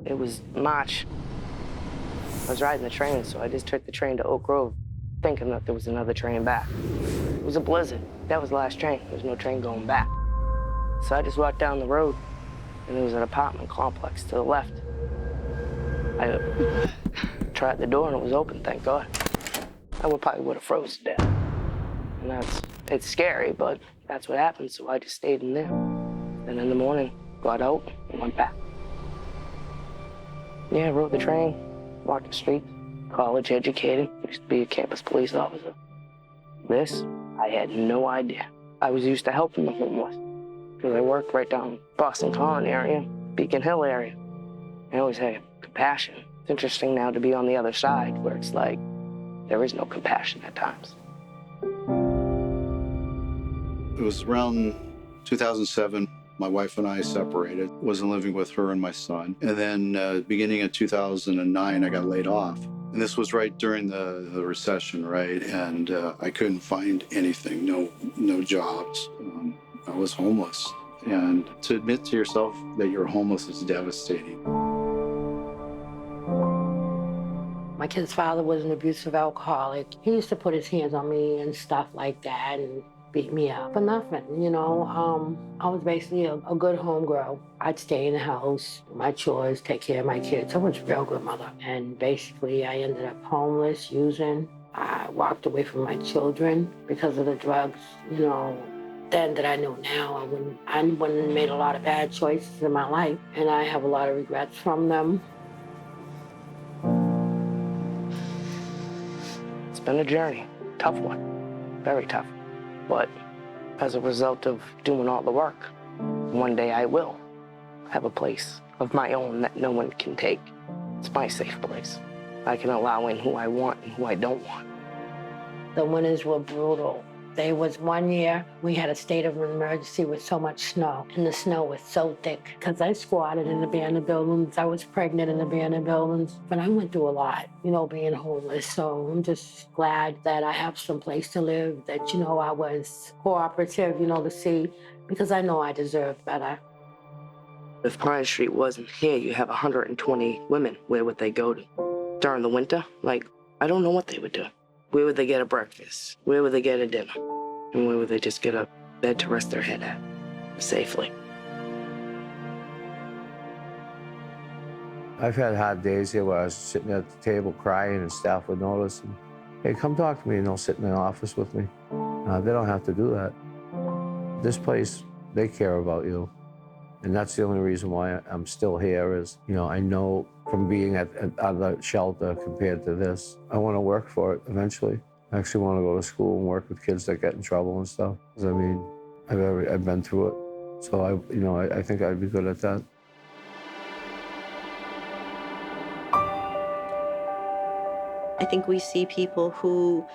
It was March. I was riding the train, so I just took the train to Oak Grove, thinking that there was another train back. It was a blizzard. That was the last train. There was no train going back. So I just walked down the road, and there was an apartment complex to the left. I tried the door, and it was open, thank God. I probably would have froze to death. And it's scary, but that's what happened, so I just stayed in there. Then in the morning, got out and went back. Yeah, rode the train, walked the streets, college educated, used to be a campus police officer. This, I had no idea. I was used to helping the homeless because I worked right down Boston Common area, Beacon Hill area. I always had compassion. It's interesting now to be on the other side where it's like there is no compassion at times. It was around 2007. My wife and I separated, wasn't living with her and my son. And then beginning of 2009, I got laid off. And this was right during the recession, right? And I couldn't find anything, no jobs. I was homeless. And to admit to yourself that you're homeless is devastating. My kid's father was an abusive alcoholic. He used to put his hands on me and stuff like that and beat me up for nothing, you know. I was basically a good homegirl. I'd stay in the house, do my chores, take care of my kids. I was a real good mother. And basically I ended up homeless, using. I walked away from my children because of the drugs, you know. Then that I know now, I wouldn't have made a lot of bad choices in my life, and I have a lot of regrets from them. It's been a journey, tough one, very tough. But as a result of doing all the work, one day I will have a place of my own that no one can take. It's my safe place. I can allow in who I want and who I don't want. The winters were brutal. There was one year we had a state of emergency with so much snow, and the snow was so thick because I squatted in abandoned buildings. I was pregnant in abandoned buildings, but I went through a lot, you know, being homeless. So I'm just glad that I have some place to live, that, you know, I was cooperative, you know, to see, because I know I deserve better. If Pine Street wasn't here, you have 120 women. Where would they go to? During the winter? Like, I don't know what they would do. Where would they get a breakfast? Where would they get a dinner? And where would they just get a bed to rest their head at safely? I've had hard days here where I was sitting at the table crying and staff would notice. And, hey, come talk to me, and they'll sit in the office with me. They don't have to do that. This place, they care about you. And that's the only reason why I'm still here is, you know, I know from being at other shelter compared to this, I want to work for it eventually. I actually want to go to school and work with kids that get in trouble and stuff. 'Cause I mean, I've been through it. So I think I'd be good at that. I think we see people who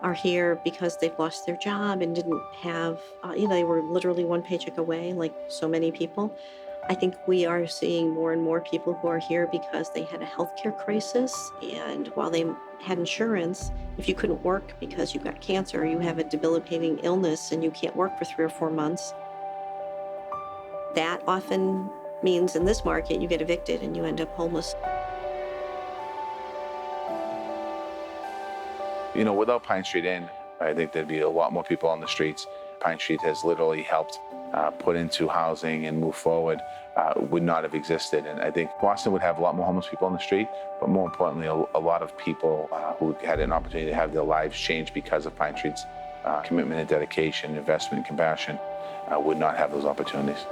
are here because they've lost their job and didn't have, they were literally one paycheck away, like so many people. I think we are seeing more and more people who are here because they had a healthcare crisis, and while they had insurance, if you couldn't work because you got cancer, you have a debilitating illness and you can't work for 3 or 4 months, that often means in this market you get evicted and you end up homeless. You know, without Pine Street Inn, I think there'd be a lot more people on the streets. Pine Street has literally helped put into housing and move forward, would not have existed. And I think Boston would have a lot more homeless people on the street, but more importantly, a lot of people who had an opportunity to have their lives changed because of Pine Street's commitment and dedication, investment and compassion would not have those opportunities.